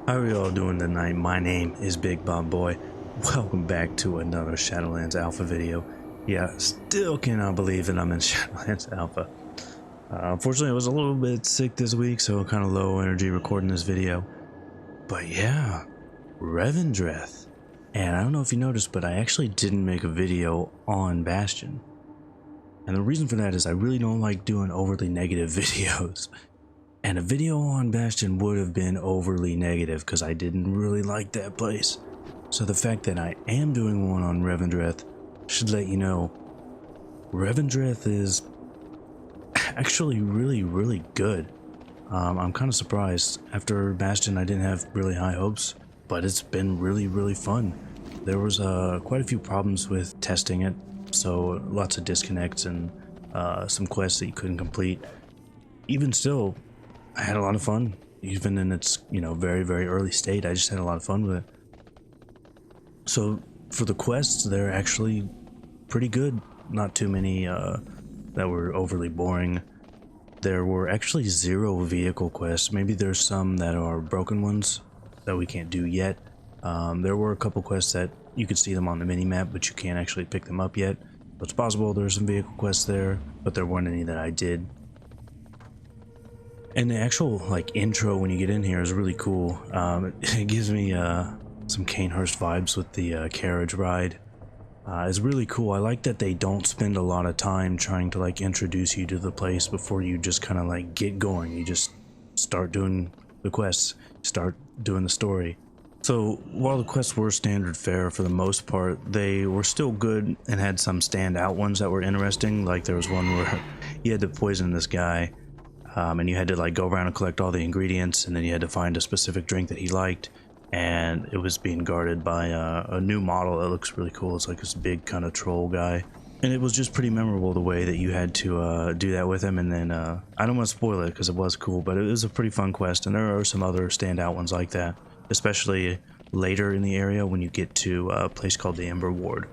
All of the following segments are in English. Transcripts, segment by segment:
How are y'all doing tonight? My name is Bigbobbedboi. Welcome back to another Shadowlands Alpha video. Yeah, still cannot believe that I'm in Shadowlands Alpha. Unfortunately, I was a little bit sick this week, so kind of low energy recording this video. But yeah, Revendreth. And I don't know if you noticed, but I actually didn't make a video on Bastion. And the reason for that is I really don't like doing overly negative videos. And a video on Bastion would have been overly negative because I didn't really like that place. So the fact that I am doing one on Revendreth should let you know Revendreth is actually really good. I'm kind of surprised. After Bastion I didn't have really high hopes, but it's been really fun. There was quite a few problems with testing it, so lots of disconnects and some quests that you couldn't complete. Even still, I had a lot of fun, even in its, very early state. I just had a lot of fun with it. So for the quests, they're actually pretty good. Not too many that were overly boring. There were actually 0 vehicle quests. Maybe there's some that are broken ones that we can't do yet. There were a couple quests that you could see them on the mini-map, but you can't actually pick them up yet. So it's possible there's some vehicle quests there, but there weren't any that I did. And the actual intro when you get in here is really cool. It gives me some Canehurst vibes with the carriage ride. It's really cool. I like that they don't spend a lot of time trying to introduce you to the place before you just kind of get going. You just start doing the quests, start doing the story. So while the quests were standard fare for the most part, they were still good and had some standout ones that were interesting. Like there was one where you had to poison this guy. And you had to go around and collect all the ingredients, and then you had to find a specific drink that he liked, and it was being guarded by a new model that looks really cool. It's like this big kind of troll guy, and it was just pretty memorable the way that you had to do that with him. And then I don't want to spoil it because it was cool, but it was a pretty fun quest, and there are some other standout ones like that, especially later in the area when you get to a place called the Ember Ward.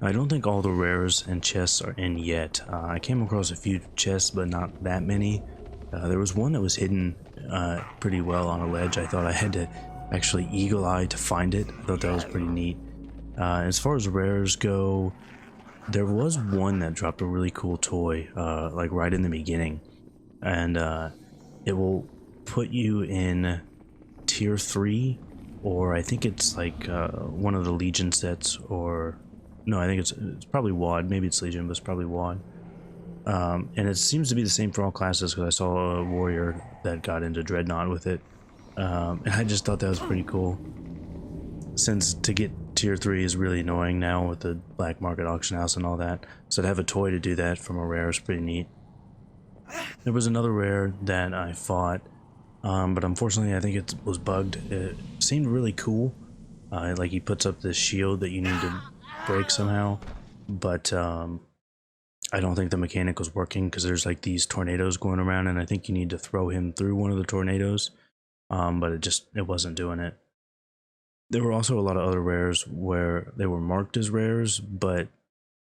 I don't think all the rares and chests are in yet. I came across a few chests, but not that many. There was one that was hidden pretty well on a ledge. I thought I had to actually eagle eye to find it. I thought that was pretty neat. As far as rares go, there was one that dropped a really cool toy, right in the beginning. And it will put you in tier 3, or I think it's one of the Legion sets, or... No, I think it's probably WAD. Maybe it's Legion, but it's probably WAD. And it seems to be the same for all classes, because I saw a warrior that got into Dreadnought with it. And I just thought that was pretty cool. Since to get tier 3 is really annoying now with the black market auction house and all that. So to have a toy to do that from a rare is pretty neat. There was another rare that I fought, but unfortunately I think it was bugged. It seemed really cool. He puts up this shield that you need to break somehow, but I don't think the mechanic was working because there's these tornadoes going around, and I think you need to throw him through one of the tornadoes, but it wasn't doing it. There were also a lot of other rares where they were marked as rares, but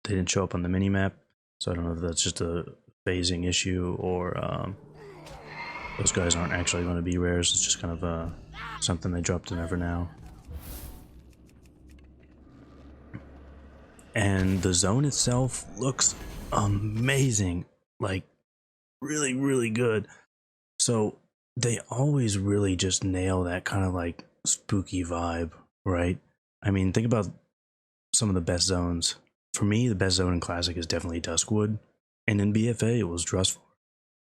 they didn't show up on the mini-map, so I don't know if that's just a phasing issue or those guys aren't actually going to be rares. It's just kind of something they dropped in there for now. And the zone itself looks amazing, really good. So they always really just nail that kind of spooky vibe, right? I mean, think about some of the best zones. For me, the best zone in Classic is definitely Duskwood, and in BFA it was Drustful.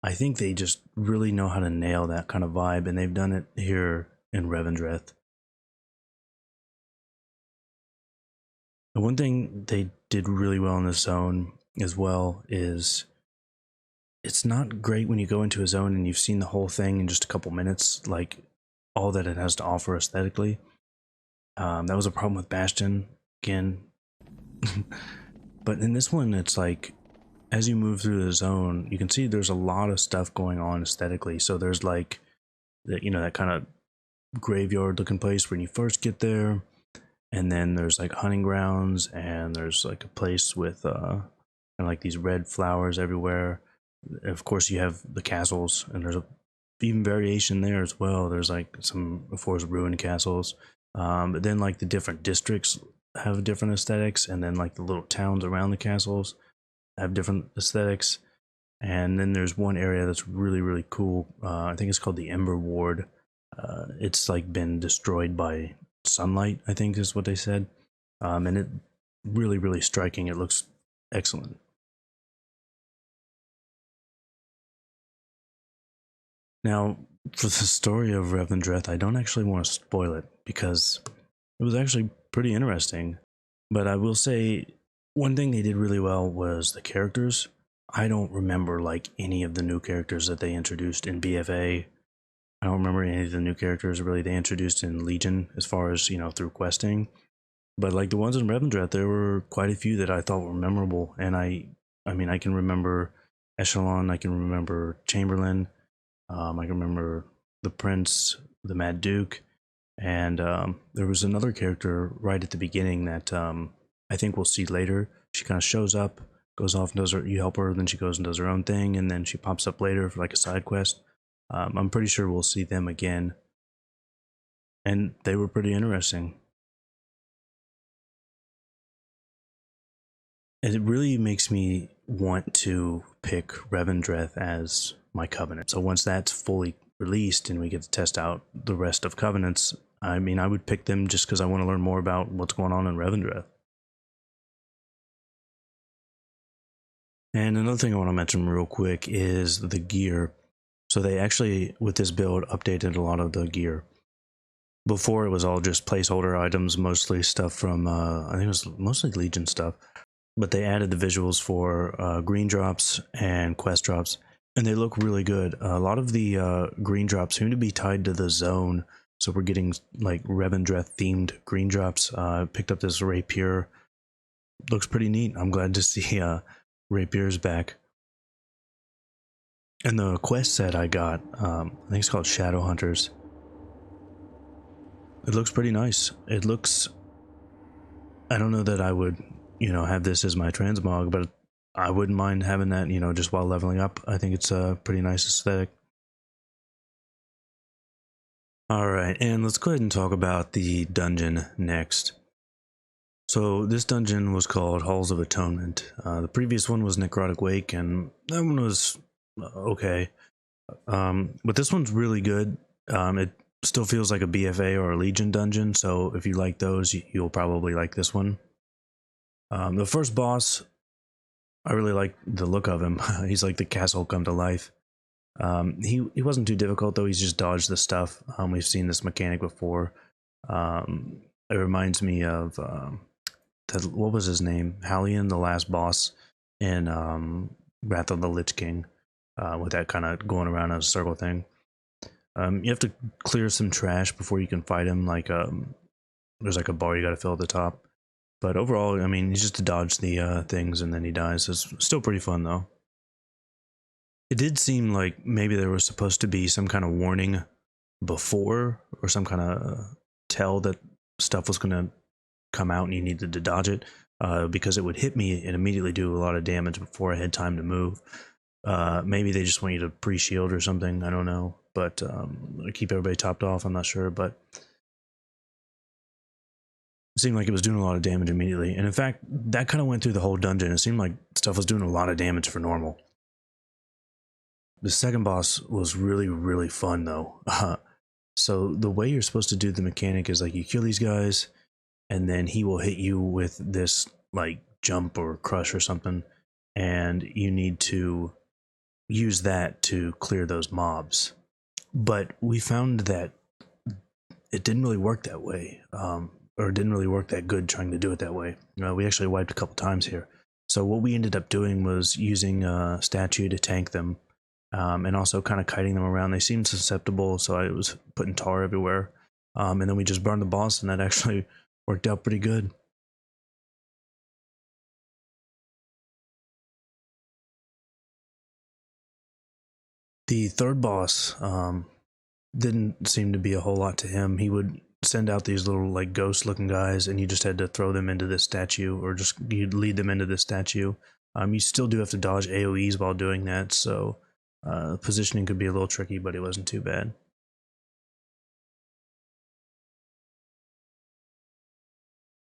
I think they just really know how to nail that kind of vibe, and they've done it here in Revendreth. The one thing they did really well in this zone as well is it's not great when you go into a zone and you've seen the whole thing in just a couple minutes, all that it has to offer aesthetically. That was a problem with Bastion, again. But in this one, it's as you move through the zone, you can see there's a lot of stuff going on aesthetically. So there's that kind of graveyard looking place when you first get there. And then there's hunting grounds, and there's a place with these red flowers everywhere. Of course, you have the castles, and there's a even variation there as well. There's like some, of course, ruined castles, but then like the different districts have different aesthetics, and then like the little towns around the castles have different aesthetics. And then there's one area that's really really cool. I think it's called the Ember Ward. It's like been destroyed by sunlight, I think is what they said, and it really really striking. It looks excellent. Now, for the story of Revendreth, I don't actually want to spoil it because it was actually pretty interesting. But I will say one thing they did really well was the characters. I don't remember like any of the new characters that they introduced in BFA. I don't remember any of the new characters really they introduced in Legion as far as, through questing. But like the ones in Revendreth, there were quite a few that I thought were memorable. And I mean, I can remember Echelon, I can remember Chamberlain, I can remember the Prince, the Mad Duke, and there was another character right at the beginning that I think we'll see later. She kind of shows up, goes off and does her. You help her, then she goes and does her own thing, and then she pops up later for like a side quest. I'm pretty sure we'll see them again, and they were pretty interesting. And it really makes me want to pick Revendreth as my Covenant. So once that's fully released and we get to test out the rest of Covenants, I mean, I would pick them just because I want to learn more about what's going on in Revendreth. And another thing I want to mention real quick is the gear. So they actually, with this build, updated a lot of the gear. Before it was all just placeholder items, mostly stuff from, I think it was mostly Legion stuff. But they added the visuals for green drops and quest drops, and they look really good. A lot of the green drops seem to be tied to the zone, so we're getting like Revendreth themed green drops. Picked up this rapier, looks pretty neat. I'm glad to see rapiers back. And the quest set I got, I think it's called Shadow Hunters. It looks pretty nice. It looks, I don't know that I would have this as my transmog, but I wouldn't mind having that, just while leveling up. I think it's a pretty nice aesthetic. Alright, and let's go ahead and talk about the dungeon next. So this dungeon was called Halls of Atonement. The previous one was Necrotic Wake, and that one was okay. But this one's really good. It still feels like a BFA or a Legion dungeon, so if you like those, you'll probably like this one. The first boss, I really like the look of him. He's like the castle come to life. He wasn't too difficult though. He's just dodged the stuff. We've seen this mechanic before. It reminds me of what was his name? Hallion, the last boss in Wrath of the Lich King, with that kind of going around as a circle thing. You have to clear some trash before you can fight him. Like there's like a bar you got to fill at the top. But overall, I mean, he's just to dodge the things and then he dies. It's still pretty fun though. It did seem like maybe there was supposed to be some kind of warning before, or some kind of tell that stuff was going to come out and you needed to dodge it, because it would hit me and immediately do a lot of damage before I had time to move. Maybe they just want you to pre-shield or something, I don't know. But keep everybody topped off, I'm not sure, but it seemed like it was doing a lot of damage immediately. And in fact, that kind of went through the whole dungeon. It seemed like stuff was doing a lot of damage for normal. The second boss was really, really fun though. So the way you're supposed to do the mechanic is like you kill these guys, and then he will hit you with this like jump or crush or something, and you need to use that to clear those mobs. But we found that it didn't really work that way. Or didn't really work that good trying to do it that way. We actually wiped a couple times here. So what we ended up doing was using a statue to tank them, and also kind of kiting them around. They seemed susceptible, so I was putting tar everywhere. And then we just burned the boss, and that actually worked out pretty good. The third boss didn't seem to be a whole lot to him. He would send out these little like ghost looking guys, and you just had to throw them into this statue, or just you'd lead them into this statue. You still do have to dodge AoEs while doing that, so Positioning could be a little tricky, but it wasn't too bad.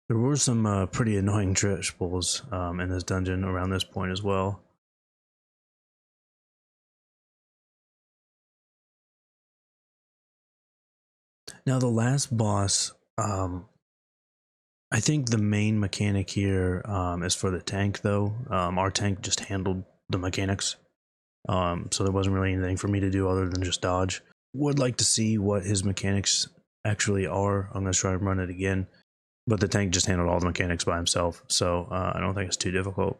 There were some pretty annoying trash pulls in this dungeon around this point as well. Now the last boss, I think the main mechanic here is for the tank though. Our tank just handled the mechanics, so there wasn't really anything for me to do other than just dodge. Would like to see what his mechanics actually are. I'm going to try and run it again. But the tank just handled all the mechanics by himself, so I don't think it's too difficult.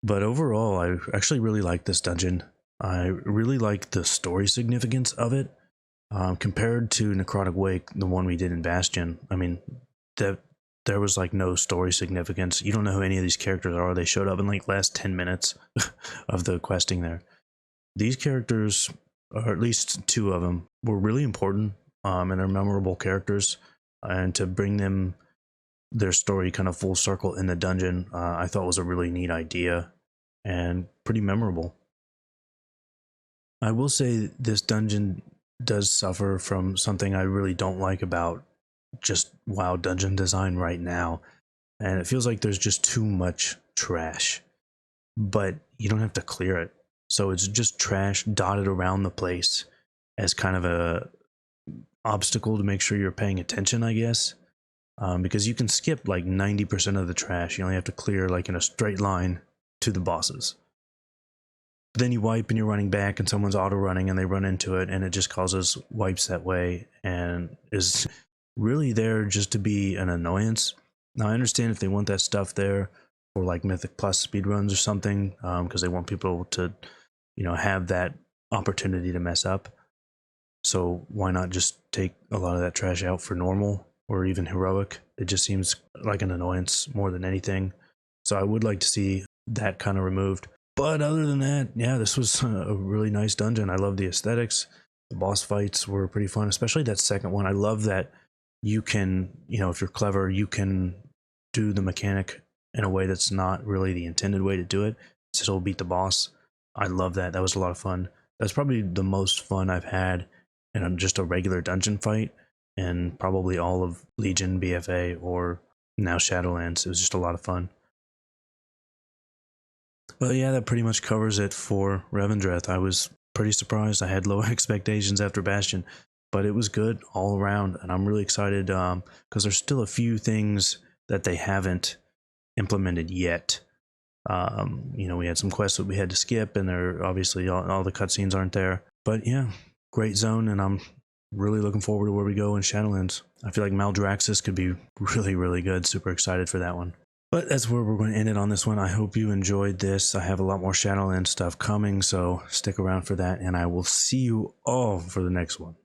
But overall, I actually really like this dungeon. I really like the story significance of it. Compared to Necrotic Wake, the one we did in Bastion, I mean, there was like no story significance. You don't know who any of these characters are. They showed up in like last 10 minutes of the questing there. These characters, or at least two of them, were really important and they're memorable characters. And to bring them their story kind of full circle in the dungeon, I thought was a really neat idea and pretty memorable. I will say this dungeon does suffer from something I really don't like about just WoW dungeon design right now, and it feels like there's just too much trash, but you don't have to clear it, so it's just trash dotted around the place as kind of a obstacle to make sure you're paying attention, I guess. Because you can skip like 90% of the trash. You only have to clear like in a straight line to the bosses. But then you wipe and you're running back and someone's auto running and they run into it and it just causes wipes that way and is really there just to be an annoyance. Now I understand if they want that stuff there for like Mythic Plus speedruns or something, because they want people to, you know, have that opportunity to mess up. So why not just take a lot of that trash out for normal or even heroic? It just seems like an annoyance more than anything. So I would like to see that kind of removed. But other than that, yeah, this was a really nice dungeon. I love the aesthetics. The boss fights were pretty fun, especially that second one. I love that you can, you know, if you're clever, you can do the mechanic in a way that's not really the intended way to do it. Still beat the boss. I love that. That was a lot of fun. That's probably the most fun I've had in just a regular dungeon fight, and probably all of Legion, BFA, or now Shadowlands. It was just a lot of fun. But yeah, that pretty much covers it for Revendreth. I was pretty surprised. I had low expectations after Bastion, but it was good all around, and I'm really excited because there's still a few things that they haven't implemented yet. You know, we had some quests that we had to skip, and they're obviously all the cutscenes aren't there. But yeah, great zone, and I'm really looking forward to where we go in Shadowlands. I feel like Maldraxxus could be really, really good. Super excited for that one. But that's where we're going to end it on this one. I hope you enjoyed this. I have a lot more Shadowlands stuff coming, so stick around for that, and I will see you all for the next one.